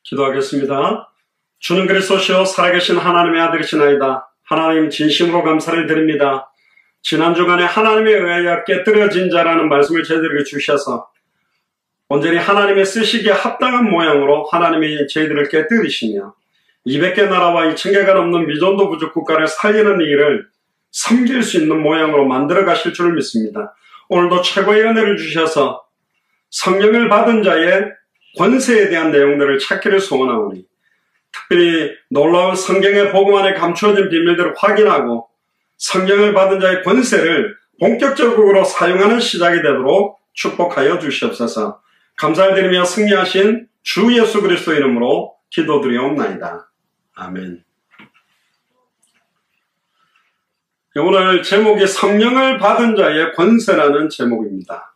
기도하겠습니다. 주는 그리스도시요 살아계신 하나님의 아들이시나이다. 하나님 진심으로 감사를 드립니다. 지난 주간에 하나님에 의하여 깨뜨려진 자라는 말씀을 저희들에게 주셔서 온전히 하나님의 쓰시기에 합당한 모양으로 하나님이 저희들을 깨뜨리시며 200개 나라와 2000개가 넘는 미전도 부족 국가를 살리는 일을 섬길 수 있는 모양으로 만들어 가실 줄 믿습니다. 오늘도 최고의 은혜를 주셔서 성령을 받은 자의 권세에 대한 내용들을 찾기를 소원하오니 특별히 놀라운 성경의 복음 안에 감추어진 비밀들을 확인하고 성령을 받은 자의 권세를 본격적으로 사용하는 시작이 되도록 축복하여 주시옵소서. 감사드리며 승리하신 주 예수 그리스도 이름으로 기도드리옵나이다. 아멘. 오늘 제목이 성령을 받은 자의 권세라는 제목입니다.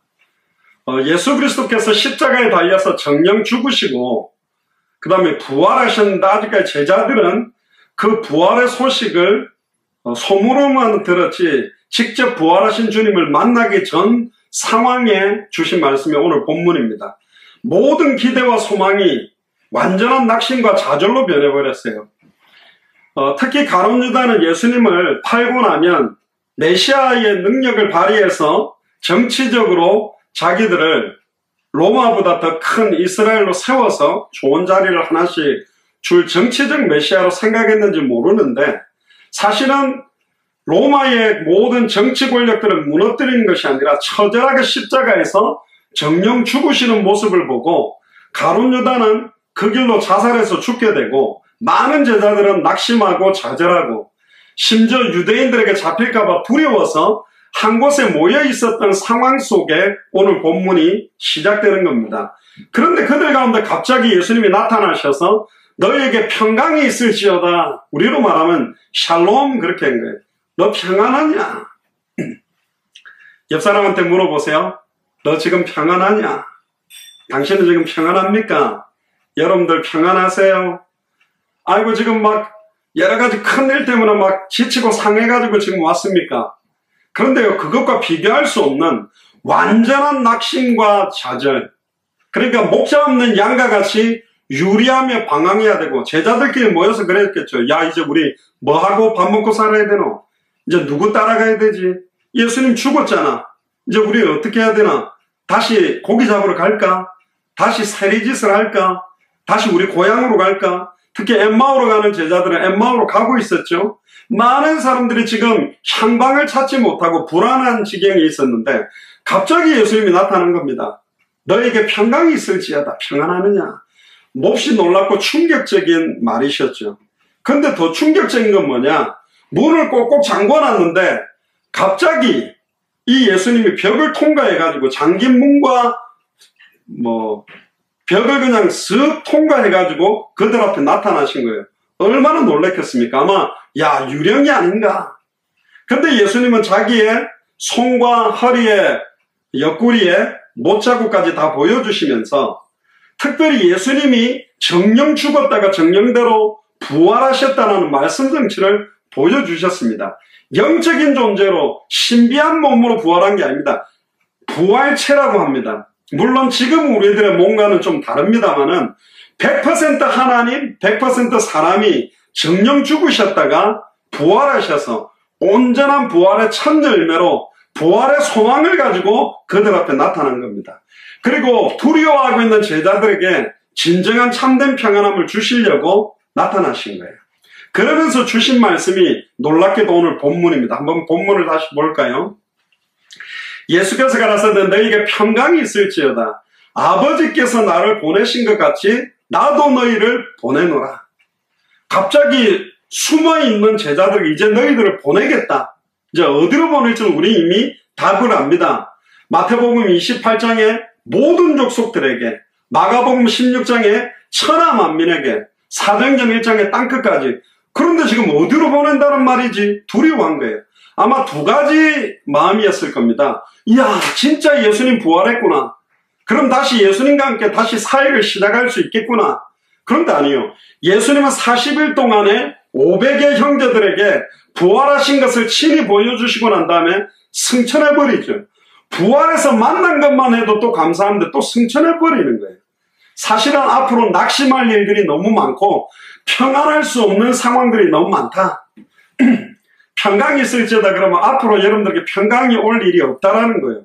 예수 그리스도께서 십자가에 달려서 정령 죽으시고 그 다음에 부활하셨는데 아직까지 제자들은 그 부활의 소식을 소문으로만 들었지 직접 부활하신 주님을 만나기 전 상황에 주신 말씀이 오늘 본문입니다. 모든 기대와 소망이 완전한 낙심과 좌절로 변해버렸어요. 특히 가룟 유다는 예수님을 팔고 나면 메시아의 능력을 발휘해서 정치적으로 자기들을 로마보다 더 큰 이스라엘로 세워서 좋은 자리를 하나씩 줄 정치적 메시아로 생각했는지 모르는데 사실은 로마의 모든 정치 권력들을 무너뜨리는 것이 아니라 처절하게 십자가에서 정령 죽으시는 모습을 보고 가룟 유다는 그 길로 자살해서 죽게 되고 많은 제자들은 낙심하고 좌절하고 심지어 유대인들에게 잡힐까봐 두려워서 한 곳에 모여 있었던 상황 속에 오늘 본문이 시작되는 겁니다. 그런데 그들 가운데 갑자기 예수님이 나타나셔서 너희에게 평강이 있을지어다. 우리로 말하면 샬롬 그렇게 한 거예요. 너 평안하냐? 옆 사람한테 물어보세요. 너 지금 평안하냐? 당신은 지금 평안합니까? 여러분들 평안하세요? 아이고 지금 막 여러 가지 큰일 때문에 막 지치고 상해가지고 지금 왔습니까? 그런데요, 그것과 비교할 수 없는 완전한 낙심과 좌절. 그러니까 목자 없는 양과 같이 유리하며 방황해야 되고 제자들끼리 모여서 그랬겠죠. 야, 이제 우리 뭐하고 밥 먹고 살아야 되노? 이제 누구 따라가야 되지? 예수님 죽었잖아. 이제 우리 어떻게 해야 되나? 다시 고기 잡으러 갈까? 다시 세리짓을 할까? 다시 우리 고향으로 갈까? 특히 엠마오로 가는 제자들은 엠마오로 가고 있었죠. 많은 사람들이 지금 향방을 찾지 못하고 불안한 지경에 있었는데 갑자기 예수님이 나타난 겁니다. 너에게 평강이 있을지어다. 평안하느냐? 몹시 놀랍고 충격적인 말이셨죠. 근데 더 충격적인 건 뭐냐? 문을 꼭꼭 잠궈놨는데 갑자기 이 예수님이 벽을 통과해가지고 잠긴 문과 벽을 그냥 쓱 통과해가지고 그들 앞에 나타나신 거예요. 얼마나 놀랐겠습니까? 아마 야, 유령이 아닌가? 근데 예수님은 자기의 손과 허리에 옆구리에 못자국까지 다 보여주시면서 특별히 예수님이 정령 죽었다가 정령대로 부활하셨다는 말씀 정치를 보여주셨습니다. 영적인 존재로 신비한 몸으로 부활한 게 아닙니다. 부활체라고 합니다. 물론 지금 우리들의 몸과는 좀 다릅니다만은 100% 하나님, 100% 사람이 정령 죽으셨다가 부활하셔서 온전한 부활의 첫 열매로 부활의 소망을 가지고 그들 앞에 나타난 겁니다. 그리고 두려워하고 있는 제자들에게 진정한 참된 평안함을 주시려고 나타나신 거예요. 그러면서 주신 말씀이 놀랍게도 오늘 본문입니다. 한번 본문을 다시 볼까요? 예수께서 가라사대 너희에게 평강이 있을지어다. 아버지께서 나를 보내신 것 같이 나도 너희를 보내노라. 갑자기 숨어있는 제자들에게 이제 너희들을 보내겠다. 이제 어디로 보낼지는 우리 이미 답을 압니다. 마태복음 28장에 모든 족속들에게, 마가복음 16장에 천하 만민에게, 사도행전 1장에 땅끝까지. 그런데 지금 어디로 보낸다는 말이지? 두려워한 거예요. 아마 두 가지 마음이었을 겁니다. 이야, 진짜 예수님 부활했구나. 그럼 다시 예수님과 함께 다시 사역을 시작할 수 있겠구나. 그런데 아니요. 예수님은 40일 동안에 500의 형제들에게 부활하신 것을 친히 보여주시고 난 다음에 승천해버리죠. 부활해서 만난 것만 해도 또 감사한데 또 승천해버리는 거예요. 사실은 앞으로 낙심할 일들이 너무 많고 평안할 수 없는 상황들이 너무 많다. 평강이 있을지어다 그러면 앞으로 여러분들에게 평강이 올 일이 없다라는 거예요.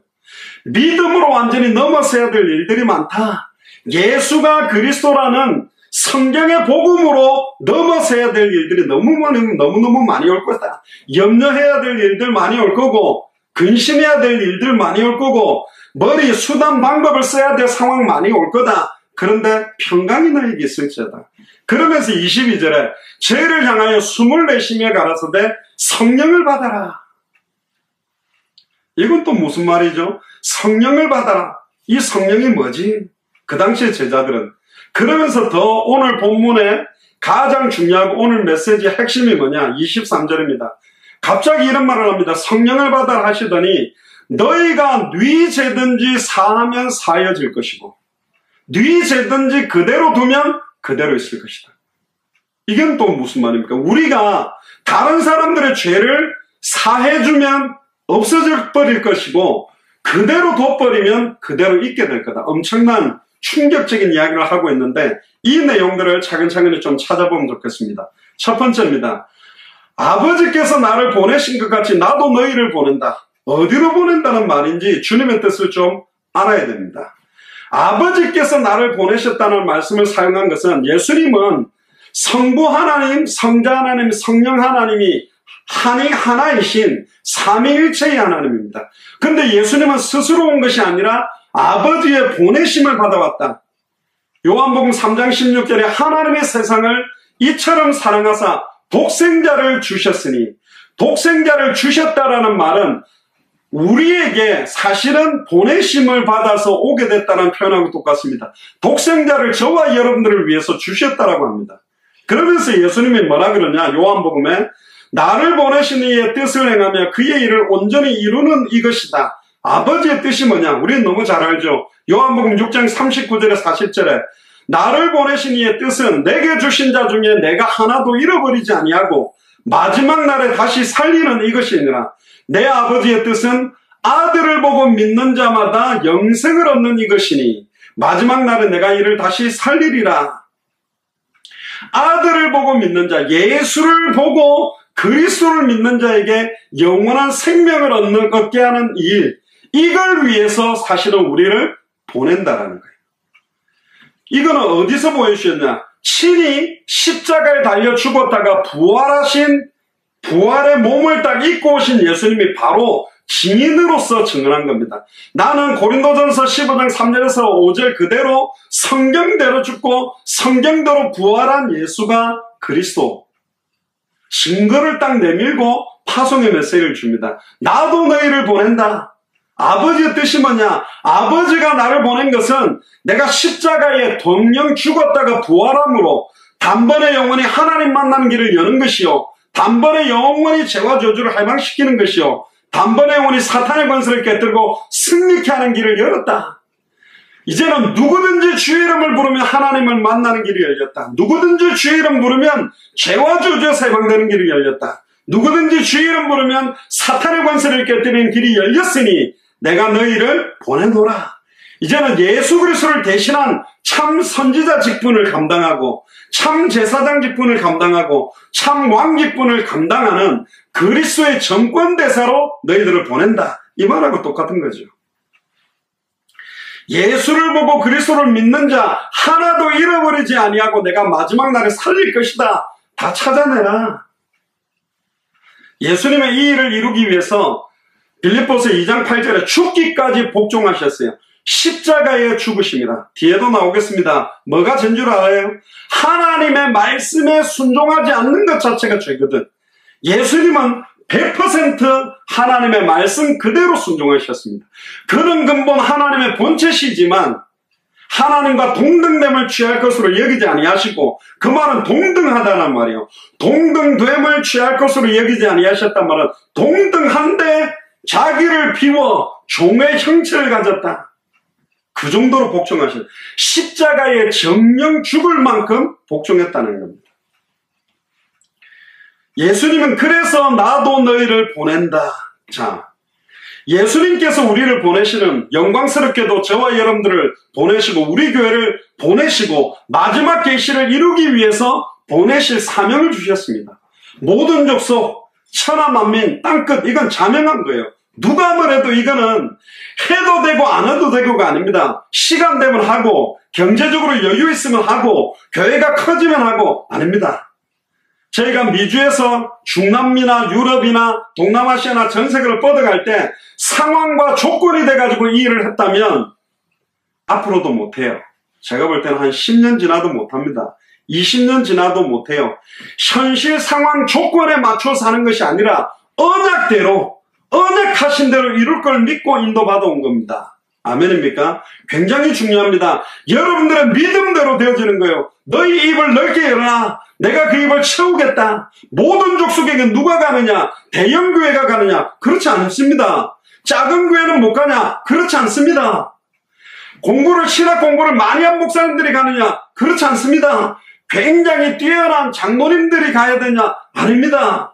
믿음으로 완전히 넘어서야 될 일들이 많다. 예수가 그리스도라는 성경의 복음으로 넘어서야 될 일들이 너무너무 많이 올 거다. 염려해야 될 일들 많이 올 거고, 근심해야 될 일들 많이 올 거고, 머리, 수단, 방법을 써야 될 상황 많이 올 거다. 그런데 평강이 너에게 있을지어다. 그러면서 22절에 죄를 향하여 숨을 내쉬며 가라사대 성령을 받아라. 이건 또 무슨 말이죠? 성령을 받아라. 이 성령이 뭐지? 그 당시의 제자들은. 그러면서 더 오늘 본문에 가장 중요하고 오늘 메시지의 핵심이 뭐냐? 23절입니다. 갑자기 이런 말을 합니다. 성령을 받아라 하시더니 너희가 네 죄든지 사하면 사해질 것이고 네 죄든지 그대로 두면 그대로 있을 것이다. 이건 또 무슨 말입니까? 우리가 다른 사람들의 죄를 사해주면 없어져 버릴 것이고 그대로 둬버리면 그대로 있게 될 거다. 엄청난 충격적인 이야기를 하고 있는데 이 내용들을 차근차근히 좀 찾아보면 좋겠습니다. 첫 번째입니다. 아버지께서 나를 보내신 것 같이 나도 너희를 보낸다. 어디로 보낸다는 말인지 주님의 뜻을 좀 알아야 됩니다. 아버지께서 나를 보내셨다는 말씀을 사용한 것은 예수님은 성부 하나님, 성자 하나님, 성령 하나님이 하나이신 삼위일체의 하나님입니다. 그런데 예수님은 스스로 온 것이 아니라 아버지의 보내심을 받아왔다. 요한복음 3장 16절에 하나님의 세상을 이처럼 사랑하사 독생자를 주셨으니 독생자를 주셨다라는 말은 우리에게 사실은 보내심을 받아서 오게 됐다는 표현하고 똑같습니다. 독생자를 저와 여러분들을 위해서 주셨다라고 합니다. 그러면서 예수님이 뭐라 그러냐? 요한복음에 나를 보내신 이의 뜻을 행하며 그의 일을 온전히 이루는 이것이다. 아버지의 뜻이 뭐냐? 우리는 너무 잘 알죠. 요한복음 6장 39절에 40절에 나를 보내신 이의 뜻은 내게 주신 자 중에 내가 하나도 잃어버리지 아니하고 마지막 날에 다시 살리는 이것이니라. 내 아버지의 뜻은 아들을 보고 믿는 자마다 영생을 얻는 이것이니 마지막 날에 내가 이를 다시 살리리라. 아들을 보고 믿는 자, 예수를 보고 그리스도를 믿는 자에게 영원한 생명을 얻게 하는 일, 이걸 위해서 사실은 우리를 보낸다라는 거예요. 이거는 어디서 보여주셨냐? 친히 십자가에 달려 죽었다가 부활하신 부활의 몸을 딱 입고 오신 예수님이 바로 증인으로서 증언한 겁니다. 나는 고린도전서 15장 3절에서 5절 그대로 성경대로 죽고 성경대로 부활한 예수가 그리스도. 증거를 딱 내밀고 파송의 메시지를 줍니다. 나도 너희를 보낸다. 아버지의 뜻이 뭐냐? 아버지가 나를 보낸 것은 내가 십자가에 동령 죽었다가 부활함으로 단번에 영원히 하나님 만나는 길을 여는 것이요. 단번에 영원히 죄와 저주를 해방시키는 것이요. 단번에 영원히 사탄의 권세를 깨뜨리고 승리케 하는 길을 열었다. 이제는 누구든지 주의 이름을 부르면 하나님을 만나는 길이 열렸다. 누구든지 주의 이름 부르면 죄와 저주에서 해방되는 길이 열렸다. 누구든지 주의 이름 부르면 사탄의 권세를 깨뜨리는 길이 열렸으니 내가 너희를 보내노라. 이제는 예수 그리스도를 대신한 참 선지자 직분을 감당하고 참 제사장 직분을 감당하고 참 왕 직분을 감당하는 그리스도의 정권대사로 너희들을 보낸다. 이 말하고 똑같은 거죠. 예수를 보고 그리스도를 믿는 자 하나도 잃어버리지 아니하고 내가 마지막 날에 살릴 것이다. 다 찾아내라. 예수님의 이 일을 이루기 위해서 빌립보서 2장 8절에 죽기까지 복종하셨어요. 십자가에 죽으십니다. 뒤에도 나오겠습니다. 뭐가 죄인 줄 알아요? 하나님의 말씀에 순종하지 않는 것 자체가 죄거든. 예수님은 100% 하나님의 말씀 그대로 순종하셨습니다. 그는 근본 하나님의 본체시지만 하나님과 동등됨을 취할 것으로 여기지 아니하시고, 그 말은 동등하다는 말이에요. 동등됨을 취할 것으로 여기지 아니하셨단 말은 동등한데 자기를 비워 종의 형체를 가졌다. 그 정도로 복종하셨다. 십자가에 정령 죽을 만큼 복종했다는 겁니다. 예수님은 그래서 나도 너희를 보낸다. 자, 예수님께서 우리를 보내시는, 영광스럽게도 저와 여러분들을 보내시고 우리 교회를 보내시고 마지막 계시를 이루기 위해서 보내실 사명을 주셨습니다. 모든 족속, 천하 만민, 땅끝, 이건 자명한 거예요. 누가 뭐래도 이거는 해도 되고 안 해도 되고가 아닙니다. 시간 되면 하고 경제적으로 여유 있으면 하고 교회가 커지면 하고 아닙니다. 저희가 미주에서 중남미나 유럽이나 동남아시아나 전 세계를 뻗어갈 때 상황과 조건이 돼가지고 이 일을 했다면 앞으로도 못해요. 제가 볼 때는 한 10년 지나도 못합니다. 20년 지나도 못해요. 현실 상황 조건에 맞춰서 하는 것이 아니라 언약대로, 언약하신 대로 이룰 걸 믿고 인도받아 온 겁니다. 아멘입니까? 굉장히 중요합니다. 여러분들의 믿음대로 되어지는 거예요. 너희 입을 넓게 열어라. 내가 그 입을 채우겠다. 모든 족속에게 누가 가느냐? 대형 교회가 가느냐? 그렇지 않습니다. 작은 교회는 못 가냐? 그렇지 않습니다. 신학 공부를 많이 한 목사님들이 가느냐? 그렇지 않습니다. 굉장히 뛰어난 장로님들이 가야 되냐? 아닙니다.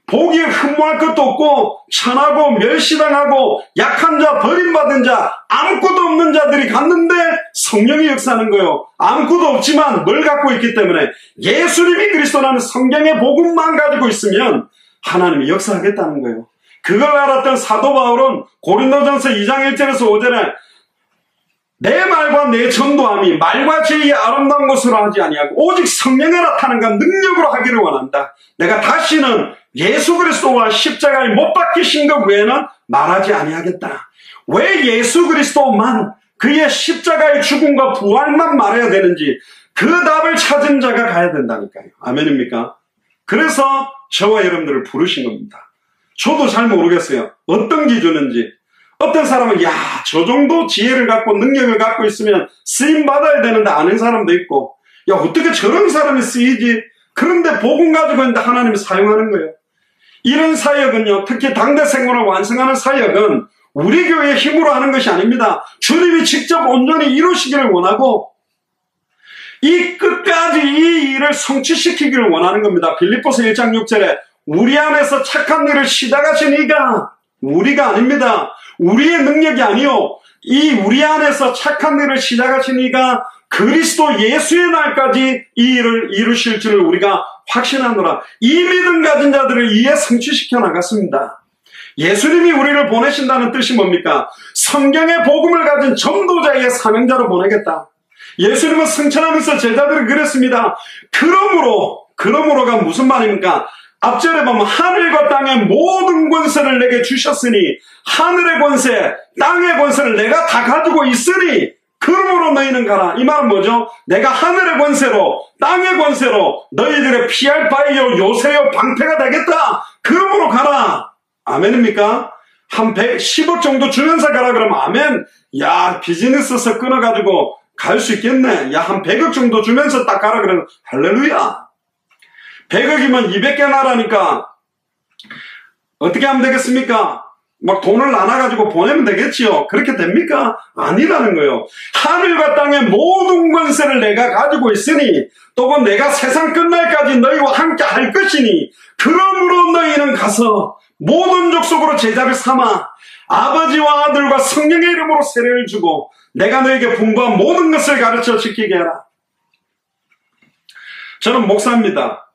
보기에 흠모할 것도 없고 천하고 멸시당하고 약한 자, 버림받은 자, 아무것도 없는 자들이 갔는데 성령이 역사하는 거예요. 아무것도 없지만 뭘 갖고 있기 때문에 예수님이 그리스도라는 성경의 복음만 가지고 있으면 하나님이 역사하겠다는 거예요. 그걸 알았던 사도 바울은 고린도전서 2장 1절에서 5절에 내 말과 내 전도함이 말과 제의 아름다운 것으로 하지 아니하고 오직 성령의 나타남과 능력으로 하기를 원한다. 내가 다시는 예수 그리스도와 십자가에 못 박히신 것 외에는 말하지 아니하겠다. 왜 예수 그리스도만, 그의 십자가의 죽음과 부활만 말해야 되는지 그 답을 찾은 자가 가야 된다니까요. 아멘입니까? 그래서 저와 여러분들을 부르신 겁니다. 저도 잘 모르겠어요. 어떤 기준인지. 어떤 사람은 저 정도 지혜를 갖고 능력을 갖고 있으면 쓰임 받아야 되는데 아는 사람도 있고, 어떻게 저런 사람이 쓰이지? 그런데 복음 가지고 있는데 하나님이 사용하는 거예요. 이런 사역은요, 특히 당대 생활을 완성하는 사역은 우리 교회의 힘으로 하는 것이 아닙니다. 주님이 직접 온전히 이루시기를 원하고 이 끝까지 이 일을 성취시키기를 원하는 겁니다. 빌립보서 1장 6절에 우리 안에서 착한 일을 시작하신 이가, 우리가 아닙니다. 우리의 능력이 아니요, 이 우리 안에서 착한 일을 시작하신 이가 그리스도 예수의 날까지 이 일을 이루실 줄을 우리가 확신하노라. 이 믿음 가진 자들을 이에 성취시켜 나갔습니다. 예수님이 우리를 보내신다는 뜻이 뭡니까? 성경의 복음을 가진 전도자의 사명자로 보내겠다. 예수님은 승천하면서 제자들을 그랬습니다. 그러므로가 무슨 말입니까? 앞절에 보면 하늘과 땅의 모든 권세를 내게 주셨으니 하늘의 권세, 땅의 권세를 내가 다 가지고 있으니 그러므로 너희는 가라. 이 말은 뭐죠? 내가 하늘의 권세로, 땅의 권세로 너희들의 피할 바이요 요새요 방패가 되겠다. 그러므로 가라. 아멘입니까? 한 10억 정도 주면서 가라 그러면 아멘. 비즈니스에서 끊어가지고 갈 수 있겠네. 한 100억 정도 주면서 딱 가라 그러면 할렐루야. 100억이면 200개 나라니까 어떻게 하면 되겠습니까? 막 돈을 나눠가지고 보내면 되겠지요. 그렇게 됩니까? 아니라는 거예요. 하늘과 땅의 모든 권세를 내가 가지고 있으니 또 내가 세상 끝날까지 너희와 함께 할 것이니 그러므로 너희는 가서 모든 족속으로 제자를 삼아 아버지와 아들과 성령의 이름으로 세례를 주고 내가 너에게 분부한 모든 것을 가르쳐 지키게 해라. 저는 목사입니다.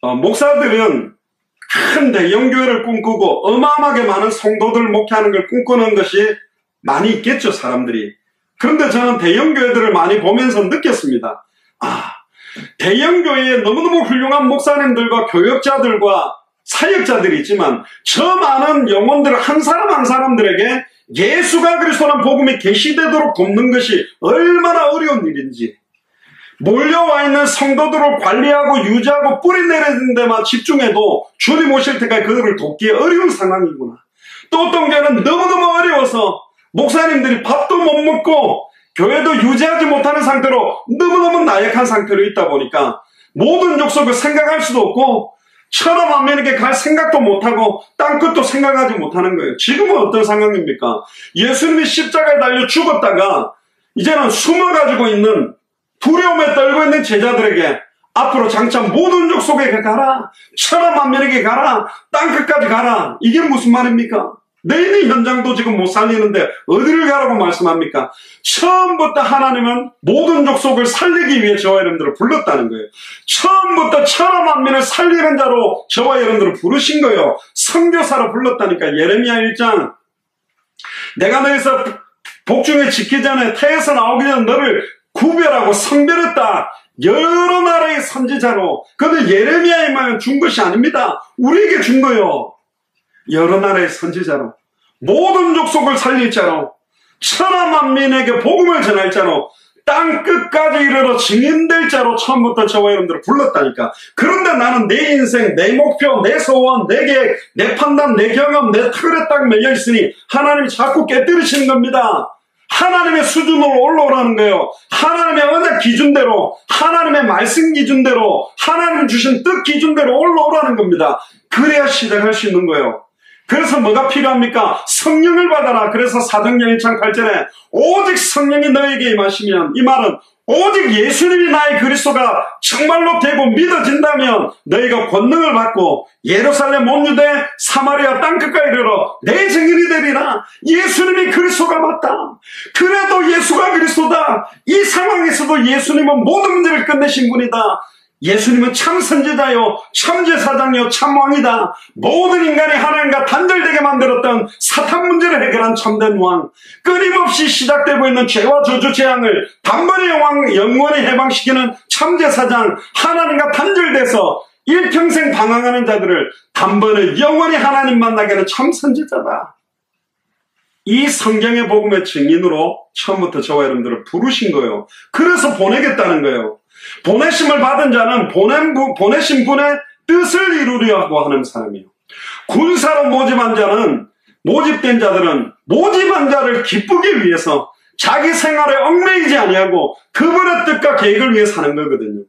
목사들은 큰 대형교회를 꿈꾸고 어마어마하게 많은 성도들을 목회하는 걸 꿈꾸는 것이 많이 있겠죠, 사람들이. 그런데 저는 대형교회들을 많이 보면서 느꼈습니다. 대형교회에 너무너무 훌륭한 목사님들과 교역자들과 사역자들이 있지만 저 많은 영혼들 한 사람 한 사람들에게 예수가 그리스도라는 복음이 계시되도록 돕는 것이 얼마나 어려운 일인지, 몰려와 있는 성도들을 관리하고 유지하고 뿌리 내리는 데만 집중해도 주님 오실 때까지 그들을 돕기 어려운 상황이구나. 또 어떤 교회는 너무너무 어려워서 목사님들이 밥도 못 먹고 교회도 유지하지 못하는 상태로 너무너무 나약한 상태로 있다 보니까 모든 족속을 생각할 수도 없고 천하만민에게 갈 생각도 못하고 땅끝도 생각하지 못하는 거예요. 지금은 어떤 상황입니까? 예수님이 십자가에 달려 죽었다가 이제는 숨어가지고 있는, 두려움에 떨고 있는 제자들에게 앞으로 장차 모든 족속에게 가라, 천하만민에게 가라, 땅끝까지 가라. 이게 무슨 말입니까? 내 있는 현장도 지금 못 살리는데 어디를 가라고 말씀합니까? 처음부터 하나님은 모든 족속을 살리기 위해 저와 여러분들을 불렀다는 거예요. 처음부터 천하 만민을 살리는 자로 저와 여러분들을 부르신 거예요. 선교사로 불렀다니까. 예레미야 1장, 내가 너에서 복중에 짓기 전에 태에서 나오기 전에 너를 구별하고 성별했다. 여러 나라의 선지자로. 그런데 예레미야에만 준 것이 아닙니다. 우리에게 준 거예요. 여러 나라의 선지자로, 모든 족속을 살릴 자로, 천하 만민에게 복음을 전할 자로, 땅 끝까지 이르러 증인될 자로 처음부터 저와 여러분들을 불렀다니까. 그런데 나는 내 인생, 내 목표, 내 소원, 내 계획, 내 판단, 내 경험, 내 틀에 딱 매여 있으니 하나님이 자꾸 깨뜨리시는 겁니다. 하나님의 수준으로 올라오라는 거예요. 하나님의 언약 기준대로, 하나님의 말씀 기준대로, 하나님 주신 뜻 기준대로 올라오라는 겁니다. 그래야 시작할 수 있는 거예요. 그래서 뭐가 필요합니까? 성령을 받아라. 그래서 사도행전 1장 8절에 오직 성령이 너에게 임하시면, 이 말은 오직 예수님이 나의 그리스도가 정말로 되고 믿어진다면 너희가 권능을 받고 예루살렘 온 유대 사마리아 땅끝까지 이르러 내 증인이 되리라. 예수님이 그리스도가 맞다. 그래도 예수가 그리스도다. 이 상황에서도 예수님은 모든 문제를 끝내신 분이다. 예수님은 참 선지자요, 참 제사장요, 참 왕이다. 모든 인간이 하나님과 단절되게 만들었던 사탄 문제를 해결한 참된 왕, 끊임없이 시작되고 있는 죄와 저주 재앙을 단번에 영원히 해방시키는 참 제사장, 하나님과 단절돼서 일평생 방황하는 자들을 단번에 영원히 하나님 만나게 하는 참 선지자다. 이 성경의 복음의 증인으로 처음부터 저와 여러분들을 부르신 거예요. 그래서 보내겠다는 거예요. 보내심을 받은 자는 보내신 분의 뜻을 이루려고 하는 사람이에요. 군사로 모집된 자들은 모집한 자를 기쁘기 위해서 자기 생활에 얽매이지 아니하고 그분의 뜻과 계획을 위해 사는 거거든요.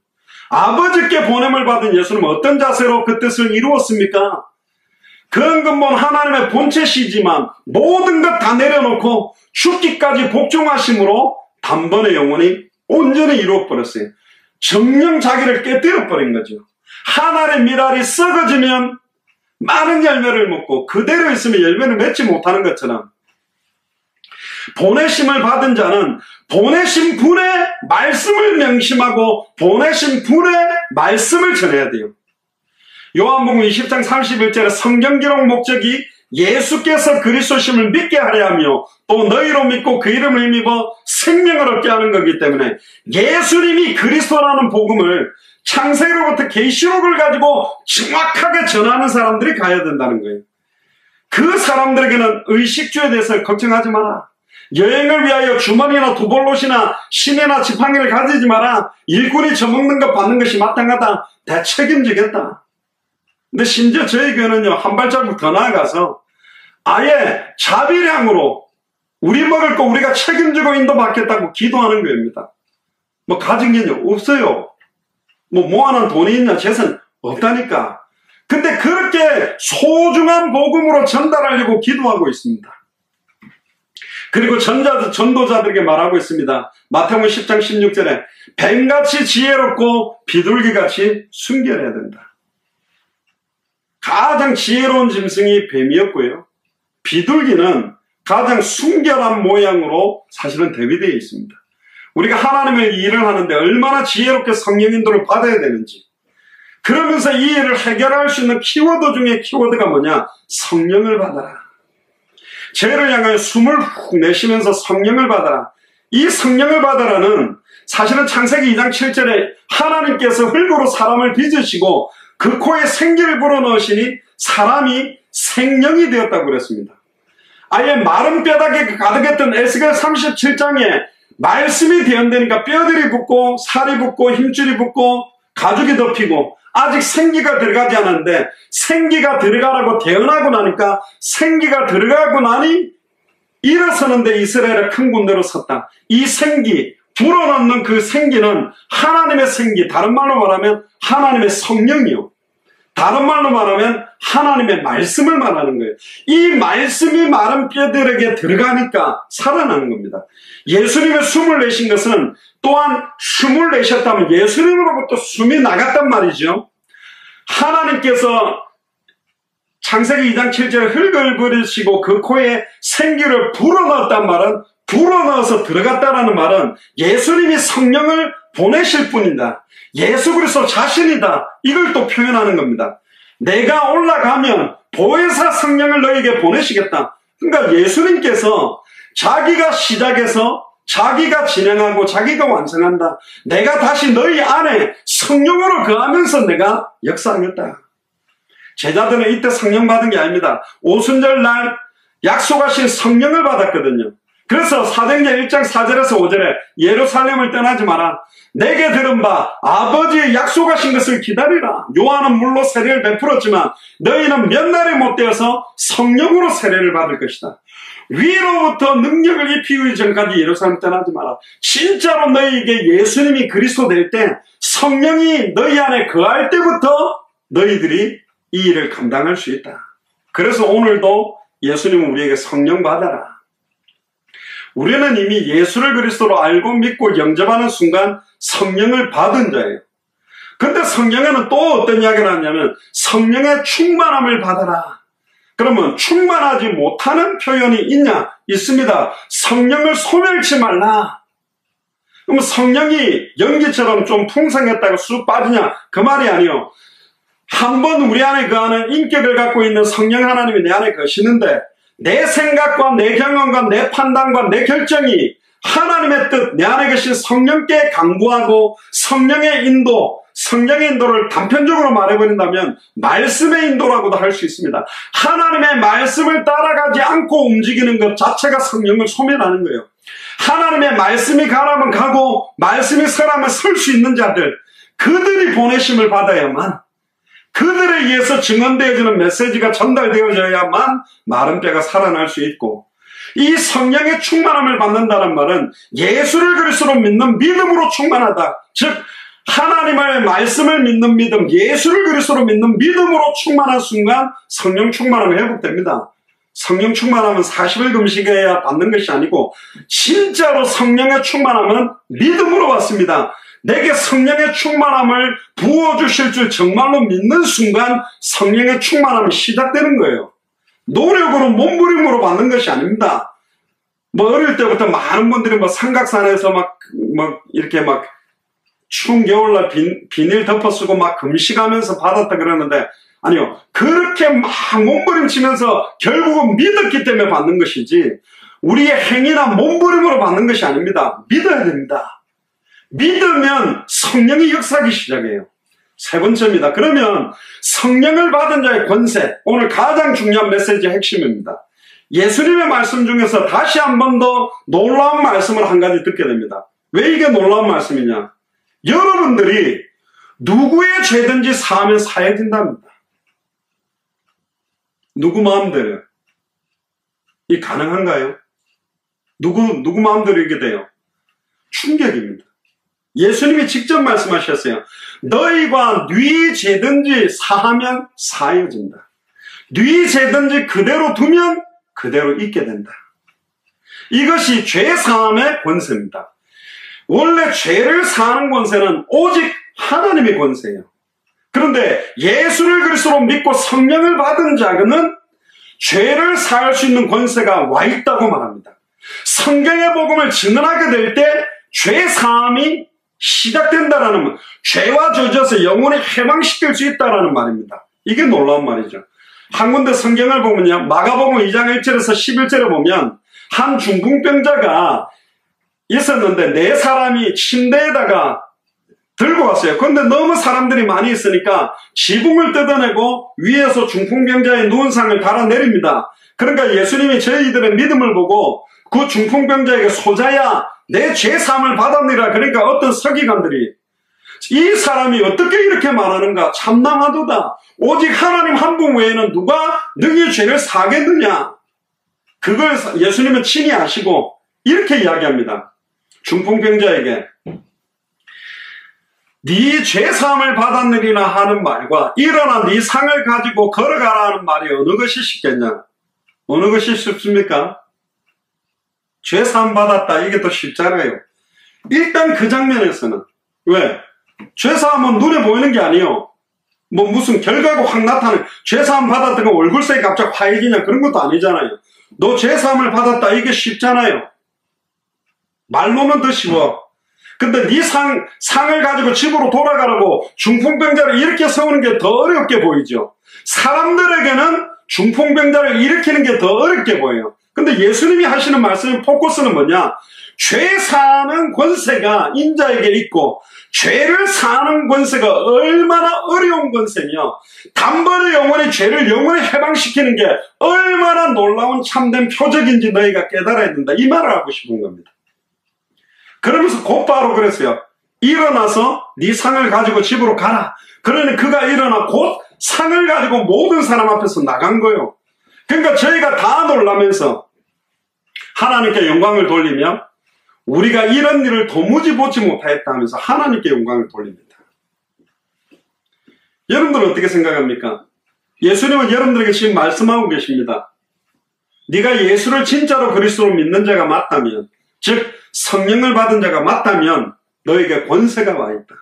아버지께 보냄을 받은 예수님은 어떤 자세로 그 뜻을 이루었습니까? 그런 근본 하나님의 본체시지만 모든 것 다 내려놓고 죽기까지 복종하심으로 단번에 영원히 온전히 이루어버렸어요. 정녕 자기를 깨뜨려버린 거죠. 하나의 밀알이 썩어지면 많은 열매를 먹고 그대로 있으면 열매를 맺지 못하는 것처럼 보내심을 받은 자는 보내신 분의 말씀을 명심하고 보내신 분의 말씀을 전해야 돼요. 요한복음 20장 31절에 성경 기록 목적이 예수께서 그리스도심을 믿게 하려 하며 또 너희로 믿고 그 이름을 힘입어 생명을 얻게 하는 거기 때문에 예수님이 그리스도라는 복음을 창세기로부터 계시록을 가지고 정확하게 전하는 사람들이 가야 된다는 거예요. 그 사람들에게는 의식주에 대해서 걱정하지 마라. 여행을 위하여 주머니나 두볼롯이나 시내나 지팡이를 가지지 마라. 일꾼이 져먹는 것 받는 것이 마땅하다. 다 책임지겠다. 근데 심지어 저희 교회는요, 한 발자국 더 나아가서 아예 자비량으로 우리 먹을 거 우리가 책임지고 인도받겠다고 기도하는 교회입니다. 뭐 가진 게 없어요. 뭐 모아놓은 돈이 있냐, 재산 없다니까. 근데 그렇게 소중한 복음으로 전달하려고 기도하고 있습니다. 그리고 전도자들에게 말하고 있습니다. 마태복음 10장 16절에 뱀같이 지혜롭고 비둘기같이 순결해야 된다. 가장 지혜로운 짐승이 뱀이었고요. 비둘기는 가장 순결한 모양으로 사실은 대비되어 있습니다. 우리가 하나님의 일을 하는데 얼마나 지혜롭게 성령 인도를 받아야 되는지, 그러면서 이 일을 해결할 수 있는 키워드 중에 키워드가 뭐냐? 성령을 받아라. 죄를 향하여 숨을 훅 내쉬면서 성령을 받아라. 이 성령을 받아라는 사실은 창세기 2장 7절에 하나님께서 흙으로 사람을 빚으시고 그 코에 생기를 불어넣으시니 사람이 생명이 되었다고 그랬습니다. 아예 마른 뼈다귀가 가득했던 에스겔 37장에 말씀이 되었다니까 뼈들이 붙고 살이 붙고 힘줄이 붙고 가죽이 덮이고 아직 생기가 들어가지 않았는데 생기가 들어가라고 대언하고 나니까 생기가 들어가고 나니 일어서는데 이스라엘의 큰 군대로 섰다. 이 생기, 불어넣는 그 생기는 하나님의 생기, 다른 말로 말하면 하나님의 성령이요. 다른 말로 말하면 하나님의 말씀을 말하는 거예요. 이 말씀이 마른 뼈들에게 들어가니까 살아나는 겁니다. 예수님의 숨을 내신 것은 또한 숨을 내셨다면 예수님으로부터 숨이 나갔단 말이죠. 하나님께서 창세기 2장 7절에 흙을 버리시고 그 코에 생기를 불어넣었단 말은, 불어넣어서 들어갔다라는 말은 예수님이 성령을 보내실 뿐이다. 예수 그리스도 자신이다. 이걸 또 표현하는 겁니다. 내가 올라가면 보혜사 성령을 너에게 보내시겠다. 그러니까 예수님께서 자기가 시작해서 자기가 진행하고 자기가 완성한다. 내가 다시 너희 안에 성령으로 거하면서 내가 역사하겠다. 제자들은 이때 성령 받은 게 아닙니다. 오순절 날 약속하신 성령을 받았거든요. 그래서 사도행전 1장 4절에서 5절에 예루살렘을 떠나지 마라. 내게 들은 바 아버지의 약속하신 것을 기다리라. 요한은 물로 세례를 베풀었지만 너희는 몇 날에 못 되어서 성령으로 세례를 받을 것이다. 위로부터 능력을 입히기 전까지 예루살렘 떠나지 마라. 진짜로 너희에게 예수님이 그리스도 될 때, 성령이 너희 안에 거할 때부터 너희들이 이 일을 감당할 수 있다. 그래서 오늘도 예수님은 우리에게 성령 받아라. 우리는 이미 예수를 그리스도로 알고 믿고 영접하는 순간 성령을 받은 자예요. 근데 성경에는 또 어떤 이야기를 하냐면 성령의 충만함을 받아라. 그러면 충만하지 못하는 표현이 있냐? 있습니다. 성령을 소멸치 말라. 그러면 성령이 연기처럼 좀 풍성했다가 쑥 빠지냐? 그 말이 아니요. 한번 우리 안에 거하는 인격을 갖고 있는 성령 하나님이 내 안에 거시는데 내 생각과 내 경험과 내 판단과 내 결정이 하나님의 뜻, 내 안에 계신 성령께 강구하고 성령의 인도, 성령의 인도를 단편적으로 말해버린다면 말씀의 인도라고도 할 수 있습니다. 하나님의 말씀을 따라가지 않고 움직이는 것 자체가 성령을 소멸하는 거예요. 하나님의 말씀이 가라면 가고 말씀이 서라면 설 수 있는 자들, 그들이 보내심을 받아야만, 그들에 의해서 증언되어지는 메시지가 전달되어져야만 마른 뼈가 살아날 수 있고, 이 성령의 충만함을 받는다는 말은 예수를 그리스도로 믿는 믿음으로 충만하다. 즉 하나님의 말씀을 믿는 믿음, 예수를 그리스도로 믿는 믿음으로 충만한 순간 성령 충만함이 회복됩니다. 성령 충만함은 40일 금식해야 받는 것이 아니고 진짜로 성령의 충만함은 믿음으로 받습니다. 내게 성령의 충만함을 부어주실 줄 정말로 믿는 순간 성령의 충만함이 시작되는 거예요. 노력으로 몸부림으로 받는 것이 아닙니다. 뭐 어릴 때부터 많은 분들이 뭐 삼각산에서 이렇게 추운 겨울날 비닐 덮어쓰고 막 금식하면서 받았다 그러는데 아니요. 그렇게 막 몸부림치면서 결국은 믿었기 때문에 받는 것이지 우리의 행위나 몸부림으로 받는 것이 아닙니다. 믿어야 됩니다. 믿으면 성령이 역사하기 시작해요. 세 번째입니다. 그러면 성령을 받은 자의 권세, 오늘 가장 중요한 메시지의 핵심입니다. 예수님의 말씀 중에서 다시 한 번 더 놀라운 말씀을 한 가지 듣게 됩니다. 왜 이게 놀라운 말씀이냐? 여러분들이 누구의 죄든지 사하면 사해진답니다. 누구 마음대로. 이 가능한가요? 누구 마음대로 이게 돼요? 충격입니다. 예수님이 직접 말씀하셨어요. 너희가 네 죄든지 사하면 사해진다. 네 죄든지 그대로 두면 그대로 있게 된다. 이것이 죄 사함의 권세입니다. 원래 죄를 사하는 권세는 오직 하나님의 권세예요. 그런데 예수를 그리스도로 믿고 성령을 받은 자는 죄를 사할 수 있는 권세가 와 있다고 말합니다. 성경의 복음을 증언하게 될 때 죄 사함이 시작된다라는 말, 죄와 젖어서 영혼이 해방시킬 수 있다라는 말입니다. 이게 놀라운 말이죠. 한 군데 성경을 보면요, 마가복음 2장 1절에서 11절에 보면 한 중풍병자가 있었는데 네 사람이 침대에다가 들고 왔어요. 그런데 너무 사람들이 많이 있으니까 지붕을 뜯어내고 위에서 중풍병자의 누운 상을 달아내립니다. 그러니까 예수님이 저희들의 믿음을 보고 그 중풍병자에게 소자야 내 죄사함을 받았느니라. 그러니까 어떤 서기관들이 이 사람이 어떻게 이렇게 말하는가 참담하도다. 오직 하나님 한 분 외에는 누가 능히 죄를 사겠느냐. 그걸 예수님은 친히 아시고 이렇게 이야기합니다. 중풍병자에게 네 죄사함을 받았느니라 하는 말과 일어나 네 상을 가지고 걸어가라 하는 말이 어느 것이 쉽겠냐? 어느 것이 쉽습니까? 죄사함 받았다 이게 더 쉽잖아요. 일단 그 장면에서는 왜? 죄사함은 눈에 보이는 게 아니에요. 뭐 무슨 결과가 확 나타나는, 죄사함 받았던 거 얼굴색이 갑자기 화해지냐 그런 것도 아니잖아요. 너 죄사함을 받았다 이게 쉽잖아요. 말로는 더 쉬워. 근데 네 상을 가지고 집으로 돌아가라고 중풍병자를 이렇게 세우는 게 더 어렵게 보이죠. 사람들에게는 중풍병자를 일으키는 게 더 어렵게 보여요. 근데 예수님이 하시는 말씀의 포커스는 뭐냐? 죄 사는 권세가 인자에게 있고 죄를 사는 권세가 얼마나 어려운 권세며 단번에 영원히 죄를 영원히 해방시키는 게 얼마나 놀라운 참된 표적인지 너희가 깨달아야 된다. 이 말을 하고 싶은 겁니다. 그러면서 곧바로 그랬어요. 일어나서 네 상을 가지고 집으로 가라. 그러니 그가 일어나 곧 상을 가지고 모든 사람 앞에서 나간 거예요. 그러니까 저희가 다 놀라면서 하나님께 영광을 돌리며 우리가 이런 일을 도무지 보지 못하였다 하면서 하나님께 영광을 돌립니다. 여러분들은 어떻게 생각합니까? 예수님은 여러분들에게 지금 말씀하고 계십니다. 네가 예수를 진짜로 그리스도로 믿는 자가 맞다면, 즉 성령을 받은 자가 맞다면 너에게 권세가 와 있다.